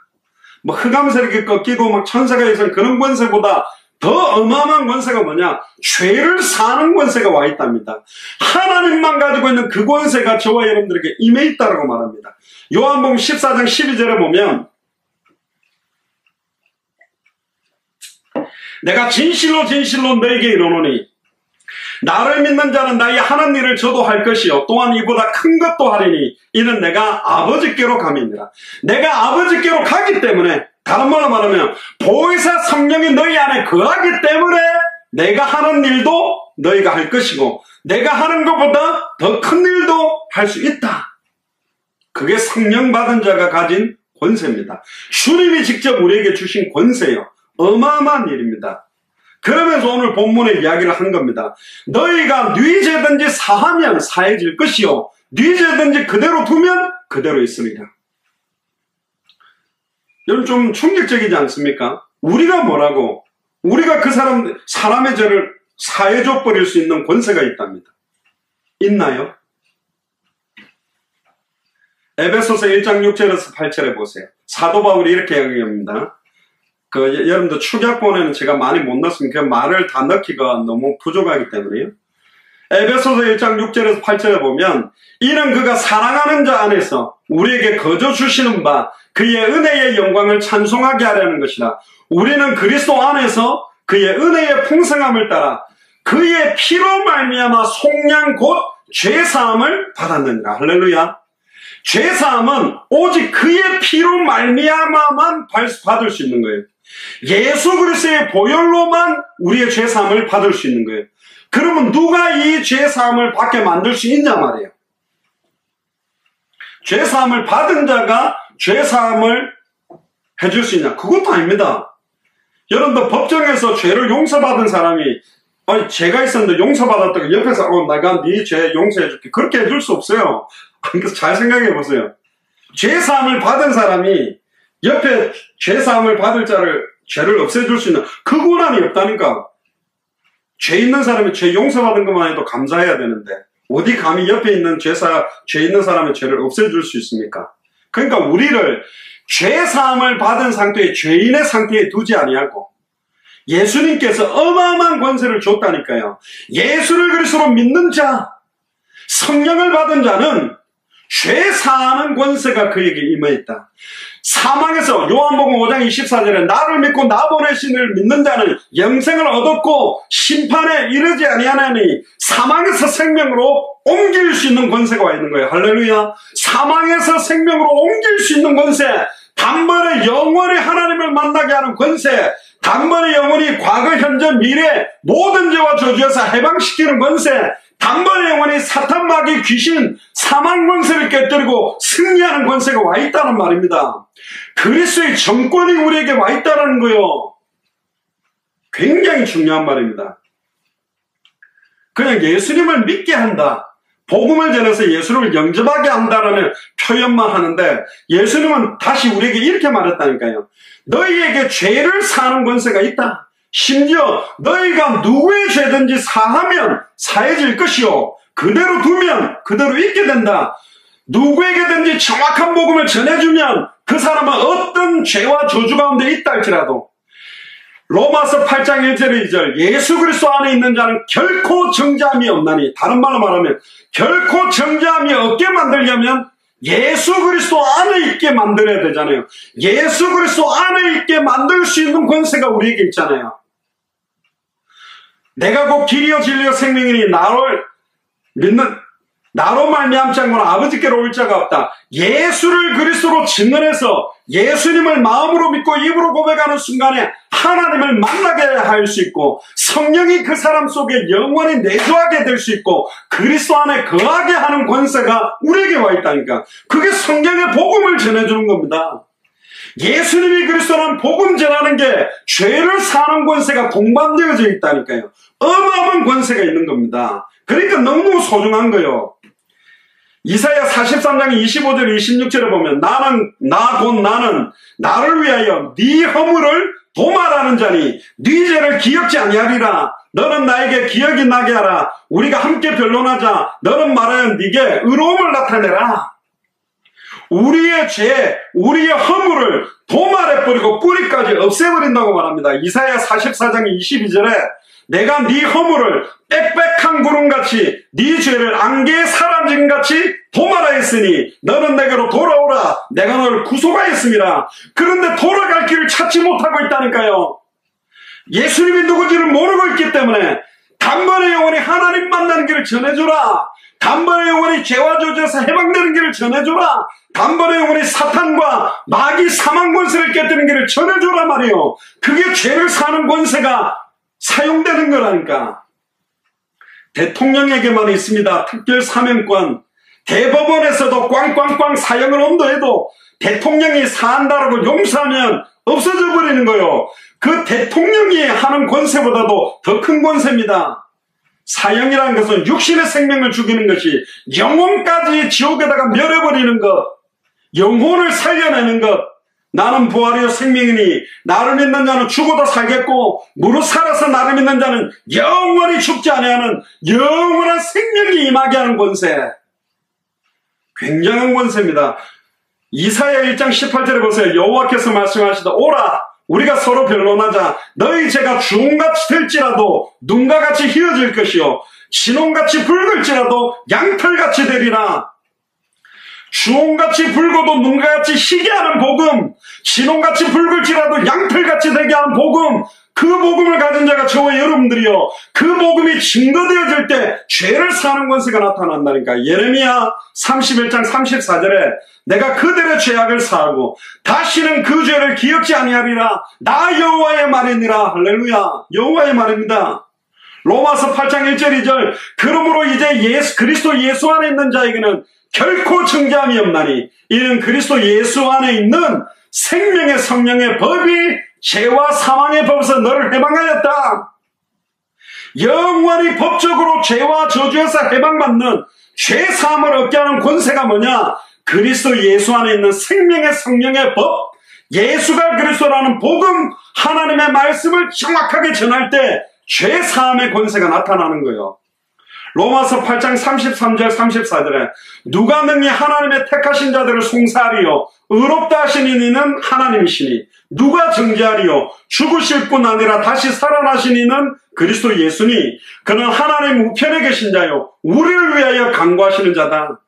뭐 흑암세력이 꺾이고 막 천사가 있는 그런 권세보다 더 어마어마한 권세가 뭐냐? 죄를 사는 권세가 와 있답니다. 하나님만 가지고 있는 그 권세가 저와 여러분들에게 임해 있다고 말합니다. 요한복음 14장 12절에 보면 내가 진실로 진실로 너에게 이르노니 나를 믿는 자는 나의 하는 일을 저도 할 것이요 또한 이보다 큰 것도 하리니 이는 내가 아버지께로 감이니라. 내가 아버지께로 가기 때문에, 다른 말로 말하면 보혜사 성령이 너희 안에 거하기 때문에 내가 하는 일도 너희가 할 것이고 내가 하는 것보다 더 큰 일도 할 수 있다. 그게 성령 받은 자가 가진 권세입니다. 주님이 직접 우리에게 주신 권세요. 어마어마한 일입니다. 그러면서 오늘 본문의 이야기를 한 겁니다. 너희가 네 죄든지 사하면 사해질 것이요 네 죄든지 그대로 두면 그대로 있으리라. 여러분 좀 충격적이지 않습니까? 우리가 뭐라고? 우리가 그 사람의 죄를 사해줘 버릴 수 있는 권세가 있답니다. 있나요? 에베소서 1장 6절에서 8절에 보세요. 사도 바울이 이렇게 이야기합니다. 여러분들 축약본에는 제가 많이 못 넣었으면 그 말을 다 넣기가 너무 부족하기 때문에요. 에베소서 1장 6절에서 8절에 보면 이는 그가 사랑하는 자 안에서 우리에게 거저 주시는 바 그의 은혜의 영광을 찬송하게 하려는 것이라. 우리는 그리스도 안에서 그의 은혜의 풍성함을 따라 그의 피로 말미암아 속량 곧 죄사함을 받았느니라. 할렐루야. 죄사함은 오직 그의 피로 말미암아만 받을 수 있는 거예요. 예수 그리스도의 보혈로만 우리의 죄사함을 받을 수 있는 거예요. 그러면 누가 이 죄사함을 받게 만들 수 있냐 말이에요. 죄사함을 받은 자가 죄사함을 해줄 수 있냐? 그것도 아닙니다. 여러분들 법정에서 죄를 용서받은 사람이 죄가 있었는데 용서받았다고 옆에서 내가 네 죄 용서해줄게 그렇게 해줄 수 없어요. 그래서 잘 생각해 보세요. 죄사함을 받은 사람이 옆에 죄사함을 받을 죄를 없애줄 수 있는 그 권한이 없다니까. 죄 있는 사람이 죄 용서받은 것만 해도 감사해야 되는데 어디 감히 옆에 있는 죄 있는 사람의 죄를 없애줄 수 있습니까? 그러니까 우리를 죄사함을 받은 상태의 죄인의 상태에 두지 아니하고 예수님께서 어마어마한 권세를 줬다니까요. 예수를 그리스도로 믿는 자, 성령을 받은 자는 죄 사하는 권세가 그에게 임해있다. 사망에서 요한복음 5장 24절에 나를 믿고 나 보내신 이를 믿는 자는 영생을 얻었고 심판에 이르지 아니하나니 사망에서 생명으로 옮길 수 있는 권세가 와 있는 거예요. 할렐루야. 사망에서 생명으로 옮길 수 있는 권세, 단번에 영원히 하나님을 만나게 하는 권세, 단번에 영원히 과거 현재 미래 모든 죄와 저주에서 해방시키는 권세, 단번에 영원히 사탄 마귀 귀신 사망 권세를 깨뜨리고 승리하는 권세가 와 있다는 말입니다. 그리스도의 정권이 우리에게 와 있다는 거요. 굉장히 중요한 말입니다. 그냥 예수님을 믿게 한다, 복음을 전해서 예수님을 영접하게 한다라는 표현만 하는데 예수님은 다시 우리에게 이렇게 말했다니까요. 너희에게 죄를 사는 권세가 있다. 심지어 너희가 누구의 죄든지 사하면 사해질 것이요 그대로 두면 그대로 있게 된다. 누구에게든지 정확한 복음을 전해주면 그 사람은 어떤 죄와 저주 가운데 있다 할지라도 로마서 8장 1절 2절 예수 그리스도 안에 있는 자는 결코 정죄함이 없나니, 다른 말로 말하면 결코 정죄함이 없게 만들려면 예수 그리스도 안에 있게 만들어야 되잖아요. 예수 그리스도 안에 있게 만들 수 있는 권세가 우리에게 있잖아요. 내가 곧 길이요 진리요 생명이니 나로 말미암지 않고는 아버지께로 올 자가 없다. 예수를 그리스도로 증언해서 예수님을 마음으로 믿고 입으로 고백하는 순간에 하나님을 만나게 할 수 있고, 성령이 그 사람 속에 영원히 내주하게 될 수 있고, 그리스도 안에 거하게 하는 권세가 우리에게 와 있다니까. 그게 성령의 복음을 전해주는 겁니다. 예수님이 그리스도라는 복음 전하는 게 죄를 사는 권세가 동반되어져 있다니까요. 어마어마한 권세가 있는 겁니다. 그러니까 너무 소중한 거예요. 이사야 43장 25절 26절에 보면 나는 나를 위하여 네 허물을 도말하는 자니 네 죄를 기억지 아니하리라. 너는 나에게 기억이 나게 하라. 우리가 함께 변론하자. 너는 말하여 네게 의로움을 나타내라. 우리의 죄, 우리의 허물을 도말해버리고 뿌리까지 없애버린다고 말합니다. 이사야 44장 22절에 내가 네 허물을 빽빽한 구름같이 네 죄를 안개의 사람짐같이 도말하였으니 너는 내게로 돌아오라. 내가 너를 구속하였습니다. 그런데 돌아갈 길을 찾지 못하고 있다니까요. 예수님이 누군지를 모르고 있기 때문에 단번에 영원히 하나님 만나는 길을 전해주라. 단번에 영원히 죄와 저주에서 해방되는 길을 전해주라. 단번에 영원히 사탄과 마귀 사망 권세를 깨뜨리는 길을 전해주라 말이에요. 그게 죄를 사는 권세가 사용되는 거라니까. 대통령에게만 있습니다. 특별 사면권. 대법원에서도 꽝꽝꽝 사형을 온도해도 대통령이 사한다라고 용서하면 없어져 버리는 거예요. 그 대통령이 하는 권세보다도 더 큰 권세입니다. 사형이라는 것은 육신의 생명을 죽이는 것이, 영혼까지 지옥에다가 멸해버리는 것, 영혼을 살려내는 것. 나는 부활이요 생명이니 나를 믿는 자는 죽어도 살겠고 무릇 살아서 나를 믿는 자는 영원히 죽지 아니하는 영원한 생명이 임하게 하는 권세. 굉장한 권세입니다. 이사야 1장 18절에 보세요. 여호와께서 말씀하시다. 오라 우리가 서로 변론하자. 너희 죄가 주홍같이 될지라도 눈과 같이 희어질 것이요 진홍같이 붉을지라도 양털같이 되리라. 주홍같이 붉어도 눈과 같이 희게 하는 복음, 진홍같이 붉을지라도 양털같이 되게 하는 복음, 그 복음을 가진 자가 저와 여러분들이요, 그 복음이 증거되어질 때 죄를 사는 권세가 나타난다니까. 예레미야 31장 34절에 내가 그들의 죄악을 사하고 다시는 그 죄를 기억지 아니하리라. 나 여호와의 말이니라. 할렐루야. 여호와의 말입니다. 로마서 8장 1절 2절 그러므로 이제 그리스도 예수 안에 있는 자에게는 결코 정죄함이 없나니 이는 그리스도 예수 안에 있는 생명의 성령의 법이 죄와 사망의 법에서 너를 해방하였다. 영원히 법적으로 죄와 저주에서 해방받는 죄사함을 얻게 하는 권세가 뭐냐? 그리스도 예수 안에 있는 생명의 성령의 법, 예수가 그리스도라는 복음, 하나님의 말씀을 정확하게 전할 때 죄사함의 권세가 나타나는 거예요. 로마서 8장 33절 34절에 누가 능히 하나님의 택하신 자들을 송사하리요 의롭다 하시는 이는 하나님이시니 누가 정죄하리요 죽으실 뿐 아니라 다시 살아나신 이는 그리스도 예수니 그는 하나님 우편에 계신 자요 우리를 위하여 간구하시는 자다.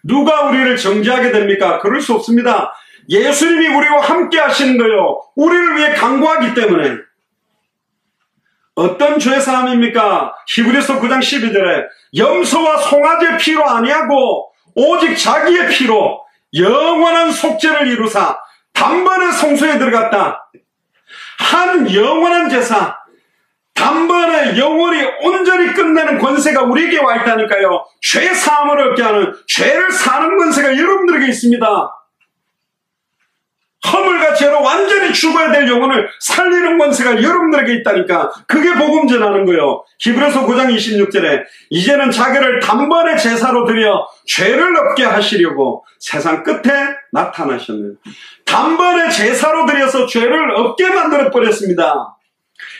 누가 우리를 정죄하게 됩니까? 그럴 수 없습니다. 예수님이 우리와 함께 하시는 거요 우리를 위해 간구하기 때문에. 어떤 죄사함입니까? 히브리서 9장 12절에 염소와 송아지의 피로 아니하고 오직 자기의 피로 영원한 속죄를 이루사 단번에 성소에 들어갔다. 한 영원한 제사, 단번에 영원히 온전히 끝내는 권세가 우리에게 와 있다니까요. 죄사함을 얻게 하는, 죄를 사는 권세가 여러분들에게 있습니다. 허물과 죄로 완전히 죽어야 될 영혼을 살리는 권세가 여러분들에게 있다니까. 그게 복음 전하는 거예요. 히브리서 9장 26절에 이제는 자기를 단번에 제사로 드려 죄를 없게 하시려고 세상 끝에 나타나셨네요. 단번에 제사로 드려서 죄를 없게 만들어버렸습니다.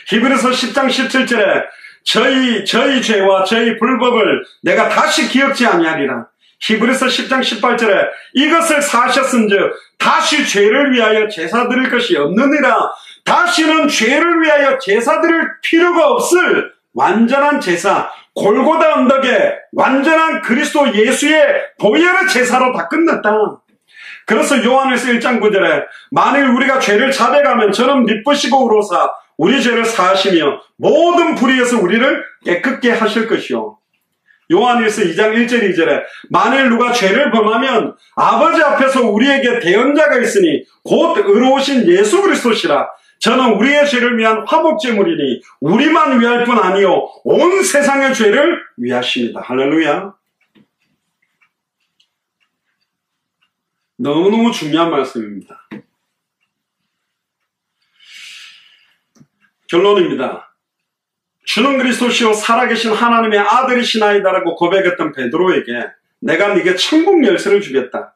히브리서 10장 17절에 저희 죄와 저희 불법을 내가 다시 기억지 아니하리라. 히브리서 10장 18절에 이것을 사하셨은즉 다시 죄를 위하여 제사 드릴 것이 없느니라. 다시는 죄를 위하여 제사 드릴 필요가 없을 완전한 제사, 골고다 언덕에 완전한 그리스도 예수의 보혈의 제사로 다 끝났다. 그래서 요한일서 1장 9절에 만일 우리가 죄를 자백하면 저는 미쁘시고 의로사 우리 죄를 사하시며 모든 불의에서 우리를 깨끗게 하실 것이요. 요한일서 2장 1절 2절에 만일 누가 죄를 범하면 아버지 앞에서 우리에게 대언자가 있으니 곧 의로우신 예수 그리스도시라. 저는 우리의 죄를 위한 화목제물이니 우리만 위할 뿐 아니요 온 세상의 죄를 위하십니다. 할렐루야. 너무너무 중요한 말씀입니다. 결론입니다. 주는 그리스도시요 살아계신 하나님의 아들이시나이다라고 고백했던 베드로에게 내가 네게 천국 열쇠를 주겠다.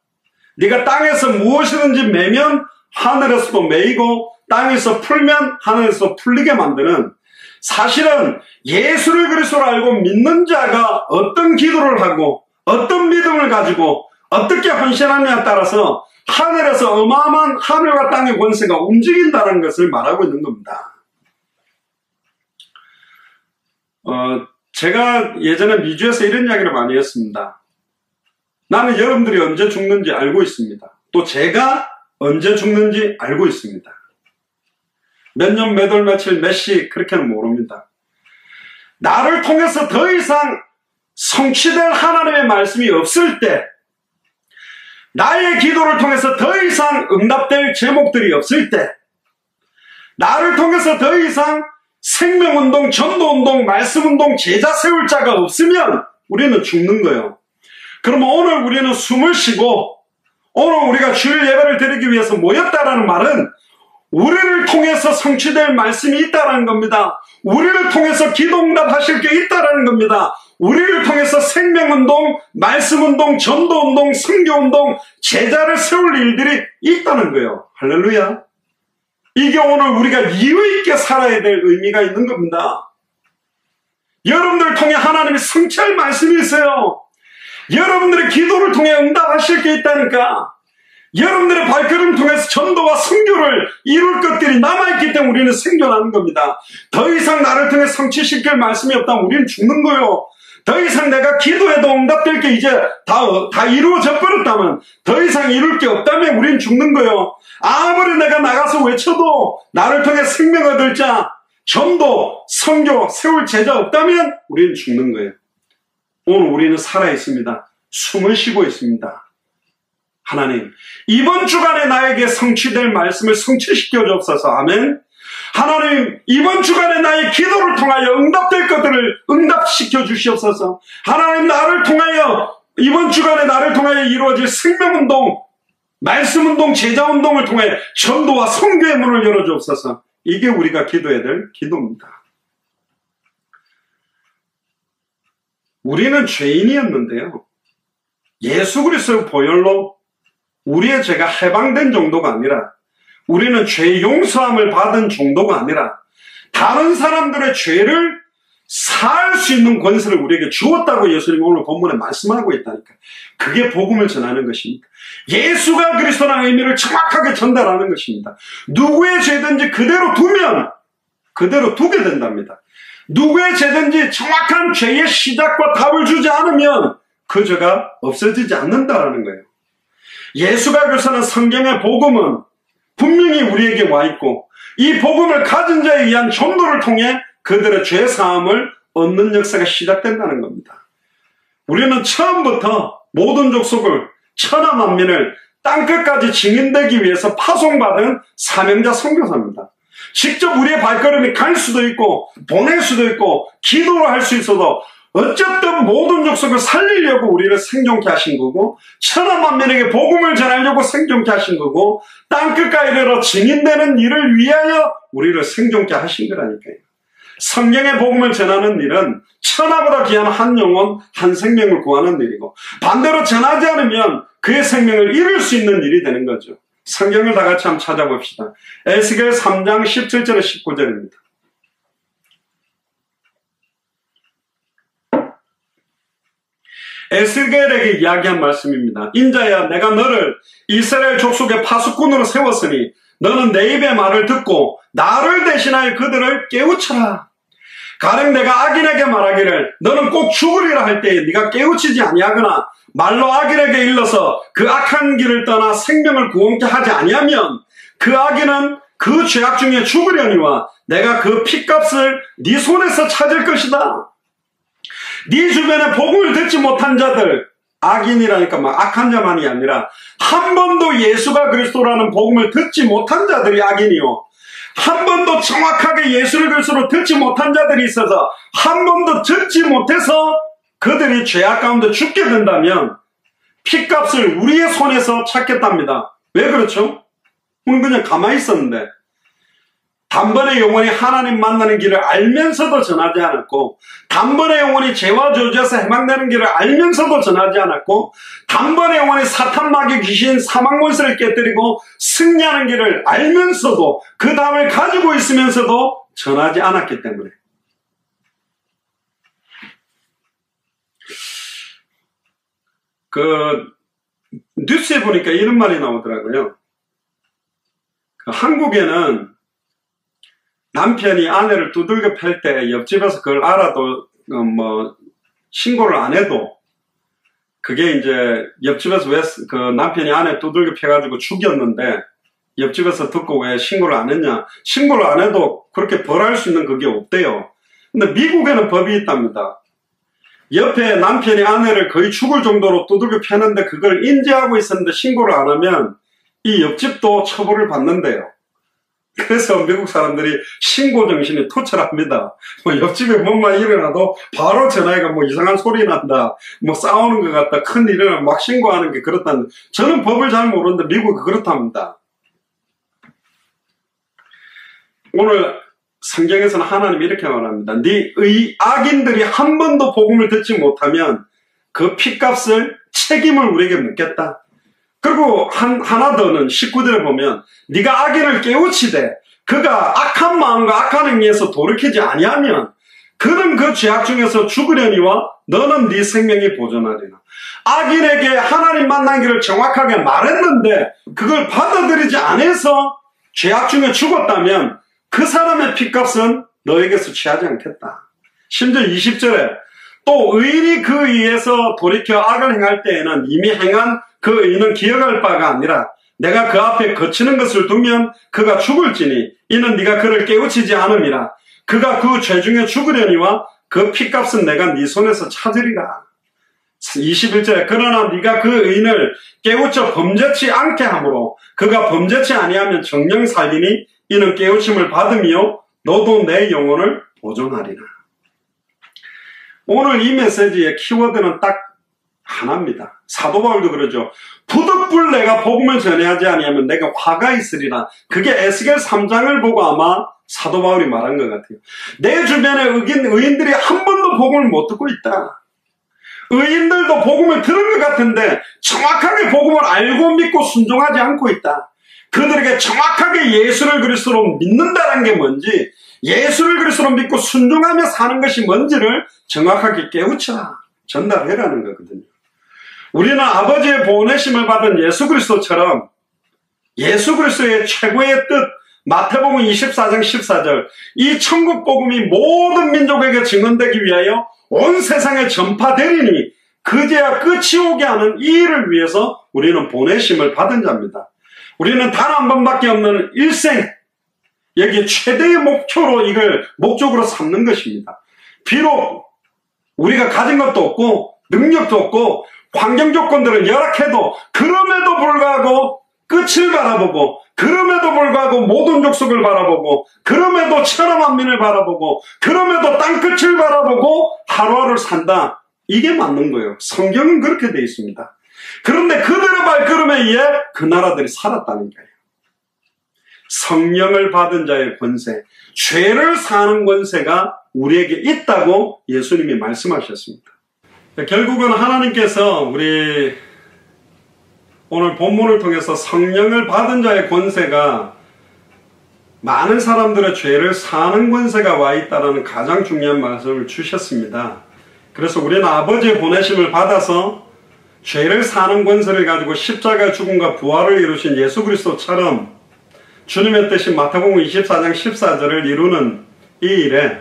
네가 땅에서 무엇이든지 매면 하늘에서도 매이고 땅에서 풀면 하늘에서 풀리게 만드는, 사실은 예수를 그리스도로 알고 믿는 자가 어떤 기도를 하고 어떤 믿음을 가지고 어떻게 헌신하느냐에 따라서 하늘에서 어마어마한 하늘과 땅의 권세가 움직인다는 것을 말하고 있는 겁니다. 제가 예전에 미주에서 이런 이야기를 많이 했습니다. 나는 여러분들이 언제 죽는지 알고 있습니다. 또 제가 언제 죽는지 알고 있습니다. 몇 년, 몇 월, 며칠, 몇 시 그렇게는 모릅니다. 나를 통해서 더 이상 성취될 하나님의 말씀이 없을 때, 나의 기도를 통해서 더 이상 응답될 제목들이 없을 때, 나를 통해서 더 이상 생명운동, 전도운동, 말씀운동, 제자 세울 자가 없으면 우리는 죽는 거예요. 그러면 오늘 우리는 숨을 쉬고 오늘 우리가 주일 예배를 드리기 위해서 모였다라는 말은 우리를 통해서 성취될 말씀이 있다라는 겁니다. 우리를 통해서 기도응답 하실 게 있다라는 겁니다. 우리를 통해서 생명운동, 말씀운동, 전도운동, 선교운동, 제자를 세울 일들이 있다는 거예요. 할렐루야. 이게 오늘 우리가 이유 있게 살아야 될 의미가 있는 겁니다. 여러분들을 통해 하나님이 성취할 말씀이 있어요. 여러분들의 기도를 통해 응답하실 게 있다니까. 여러분들의 발걸음을 통해서 전도와 선교를 이룰 것들이 남아있기 때문에 우리는 생존하는 겁니다. 더 이상 나를 통해 성취시킬 말씀이 없다면 우리는 죽는 거예요. 더 이상 내가 기도해도 응답될 게 이제 다 이루어져 버렸다면, 더 이상 이룰 게 없다면 우리는 죽는 거예요. 아무리 내가 나가서 외쳐도 나를 통해 생명 얻을 자, 전도, 선교, 세울 제자 없다면 우리는 죽는 거예요. 오늘 우리는 살아있습니다. 숨을 쉬고 있습니다. 하나님, 이번 주간에 나에게 성취될 말씀을 성취시켜 주옵소서. 아멘. 하나님, 이번 주간에 나의 기도를 통하여 응답될 것들을 응답시켜 주시옵소서. 하나님, 나를 통하여 이번 주간에 나를 통하여 이루어질 생명운동, 말씀운동, 제자운동을 통해 전도와 선교의 문을 열어주옵소서. 이게 우리가 기도해야 될 기도입니다. 우리는 죄인이었는데요, 예수 그리스도의 보혈로 우리의 죄가 해방된 정도가 아니라, 우리는 죄 용서함을 받은 정도가 아니라 다른 사람들의 죄를 사할 수 있는 권세를 우리에게 주었다고 예수님이 오늘 본문에 말씀하고 있다니까. 그게 복음을 전하는 것입니다. 예수가 그리스도라는 의미를 정확하게 전달하는 것입니다. 누구의 죄든지 그대로 두면 그대로 두게 된답니다. 누구의 죄든지 정확한 죄의 시작과 답을 주지 않으면 그 죄가 없어지지 않는다라는 거예요. 예수가 그리스도는 성경의 복음은 분명히 우리에게 와 있고, 이 복음을 가진 자에 의한 전도를 통해 그들의 죄 사함을 얻는 역사가 시작된다는 겁니다. 우리는 처음부터 모든 족속을, 천하 만민을 땅끝까지 증인되기 위해서 파송받은 사명자 선교사입니다. 직접 우리의 발걸음이 갈 수도 있고 보낼 수도 있고 기도를 할 수 있어도 어쨌든 모든 족속을 살리려고 우리를 생존케 하신 거고, 천하 만민에게 복음을 전하려고 생존케 하신 거고, 땅끝까지 이르러 증인되는 일을 위하여 우리를 생존케 하신 거라니까요. 성경의 복음을 전하는 일은 천하보다 귀한 한 영혼, 한 생명을 구하는 일이고, 반대로 전하지 않으면 그의 생명을 잃을 수 있는 일이 되는 거죠. 성경을 다 같이 한번 찾아봅시다. 에스겔 3장 17절에 19절입니다. 에스겔에게 이야기한 말씀입니다. 인자야, 내가 너를 이스라엘 족속의 파수꾼으로 세웠으니 너는 내 입의 말을 듣고 나를 대신하여 그들을 깨우쳐라. 가령 내가 악인에게 말하기를 너는 꼭 죽으리라 할 때에 네가 깨우치지 아니하거나 말로 악인에게 일러서 그 악한 길을 떠나 생명을 구원케 하지 아니하면 그 악인은 그 죄악 중에 죽으려니와 내가 그 핏값을 네 손에서 찾을 것이다. 네 주변에 복음을 듣지 못한 자들, 악인이라니까 막 악한 자만이 아니라 한 번도 예수가 그리스도라는 복음을 듣지 못한 자들이 악인이요, 한 번도 정확하게 예수를 그리스도로 듣지 못한 자들이 있어서 한 번도 듣지 못해서 그들이 죄악 가운데 죽게 된다면 핏값을 우리의 손에서 찾겠답니다. 왜 그렇죠? 우리는 그냥 가만히 있었는데, 단번에 영혼이 하나님 만나는 길을 알면서도 전하지 않았고, 단번에 영혼이 죄와 저주에서 해방되는 길을 알면서도 전하지 않았고, 단번에 영혼이 사탄 마귀 귀신 사망 권세를 깨뜨리고 승리하는 길을 알면서도 그 답을 가지고 있으면서도 전하지 않았기 때문에. 뉴스에 보니까 이런 말이 나오더라고요. 한국에는 남편이 아내를 두들겨 팰 때 옆집에서 그걸 알아도 신고를 안 해도 그게 이제 옆집에서 왜 그 남편이 아내 두들겨 패가지고 죽였는데 옆집에서 듣고 왜 신고를 안 했냐? 신고를 안 해도 그렇게 벌할 수 있는 그게 없대요. 근데 미국에는 법이 있답니다. 옆에 남편이 아내를 거의 죽을 정도로 두들겨 패는데 그걸 인지하고 있었는데 신고를 안 하면 이 옆집도 처벌을 받는데요. 그래서 미국 사람들이 신고 정신이 투철합니다. 옆집에 뭔만 일어나도 바로 전화해가 이상한 소리 난다, 싸우는 것 같다, 큰 일을 막 신고하는 게 그렇다는. 저는 법을 잘 모르는데 미국이 그렇답니다. 오늘 성경에서는 하나님이 이렇게 말합니다. 악인들이 한 번도 복음을 듣지 못하면 그 핏값을 책임을 우리에게 묻겠다. 그리고 하나 더는 19절에 보면 네가 악인을 깨우치되 그가 악한 마음과 악한 행위에서 돌이키지 아니하면 그는 그 죄악 중에서 죽으려니와 너는 네 생명이 보존하리라. 악인에게 하나님 만난 길을 정확하게 말했는데 그걸 받아들이지 않아서 죄악 중에 죽었다면 그 사람의 핏값은 너에게서 취하지 않겠다. 심지어 20절에 또 의인이 그 의에서 돌이켜 악을 행할 때에는 이미 행한 그 의는 기억할 바가 아니라 내가 그 앞에 거치는 것을 두면 그가 죽을지니 이는 네가 그를 깨우치지 않음이라. 그가 그 죄 중에 죽으려니와 그 핏값은 내가 네 손에서 찾으리라. 21절에 그러나 네가 그 의인을 깨우쳐 범죄치 않게 하므로 그가 범죄치 아니하면 정령 살리니 이는 깨우침을 받으며 너도 내 영혼을 보존하리라. 오늘 이 메시지의 키워드는 딱 하나입니다. 사도 바울도 그러죠. 부득불 내가 복음을 전해하지 아니하면 내가 화가 있으리라. 그게 에스겔 3장을 보고 아마 사도 바울이 말한 것 같아요. 내 주변에 의인들이 한 번도 복음을 못 듣고 있다. 의인들도 복음을 들은 것 같은데 정확하게 복음을 알고 믿고 순종하지 않고 있다. 그들에게 정확하게 예수를 그리스도로 믿는다는 게 뭔지, 예수를 그리스도로 믿고 순종하며 사는 것이 뭔지를 정확하게 깨우쳐라, 전달해라는 거거든요. 우리는 아버지의 보내심을 받은 예수 그리스도처럼 예수 그리스도의 최고의 뜻, 마태복음 24장 14절, 이 천국 복음이 모든 민족에게 증언되기 위하여 온 세상에 전파되리니 그제야 끝이 오게 하는 이 일을 위해서 우리는 보내심을 받은 자입니다. 우리는 단 한 번밖에 없는 일생, 여기 최대의 목표로 이걸 목적으로 삼는 것입니다. 비록 우리가 가진 것도 없고 능력도 없고 환경 조건들은 열악해도 그럼에도 불구하고 끝을 바라보고, 그럼에도 불구하고 모든 족속을 바라보고, 그럼에도 천하 만민을 바라보고, 그럼에도 땅끝을 바라보고 하루하루를 산다. 이게 맞는 거예요. 성경은 그렇게 되어 있습니다. 그런데 그들의 발걸음에 의해 그 나라들이 살았다는 거예요. 성령을 받은 자의 권세, 죄를 사는 권세가 우리에게 있다고 예수님이 말씀하셨습니다. 결국은 하나님께서 우리 오늘 본문을 통해서 성령을 받은 자의 권세가 많은 사람들의 죄를 사는 권세가 와 있다는 가장 중요한 말씀을 주셨습니다. 그래서 우리는 아버지의 보내심을 받아서 죄를 사는 권세를 가지고 십자가 죽음과 부활을 이루신 예수 그리스도처럼 주님의 뜻이 마태복음 24장 14절을 이루는 이 일에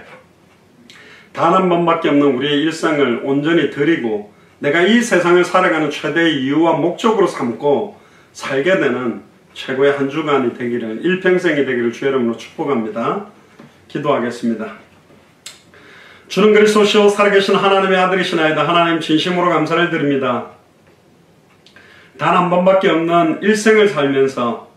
단 한 번밖에 없는 우리의 일상을 온전히 드리고 내가 이 세상을 살아가는 최대의 이유와 목적으로 삼고 살게 되는 최고의 한 주간이 되기를, 일평생이 되기를 주의 이름으로 축복합니다. 기도하겠습니다. 주는 그리스도시요 살아계신 하나님의 아들이시나이다. 하나님 진심으로 감사를 드립니다. 단 한 번밖에 없는 일생을 살면서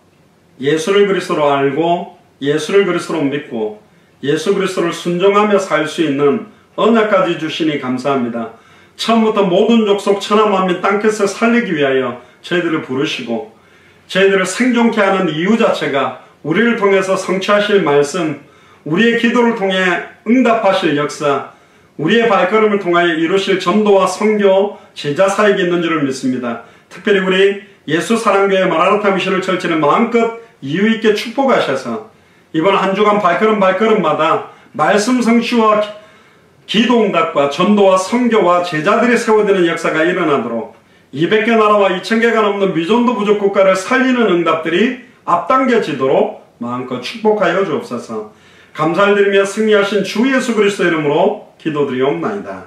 예수를 그리스도로 알고 예수를 그리스도로 믿고 예수 그리스도를 순종하며 살 수 있는 언약까지 주시니 감사합니다. 처음부터 모든 족속 천하만민 땅끝을 살리기 위하여 저희들을 부르시고 저희들을 생존케 하는 이유 자체가 우리를 통해서 성취하실 말씀, 우리의 기도를 통해 응답하실 역사, 우리의 발걸음을 통하여 이루실 전도와 선교, 제자 사역이 있는 줄을 믿습니다. 특별히 우리 예수 사랑교회 마라나타 미션을 철치는 마음껏 이유있게 축복하셔서 이번 한 주간 발걸음마다 말씀 성취와 기도 응답과 전도와 선교와 제자들이 세워지는 역사가 일어나도록 200개 나라와 2000개가 넘는 미전도 부족 국가를 살리는 응답들이 앞당겨지도록 마음껏 축복하여 주옵소서. 감사를 드리며 승리하신 주 예수 그리스도 이름으로 기도드리옵나이다.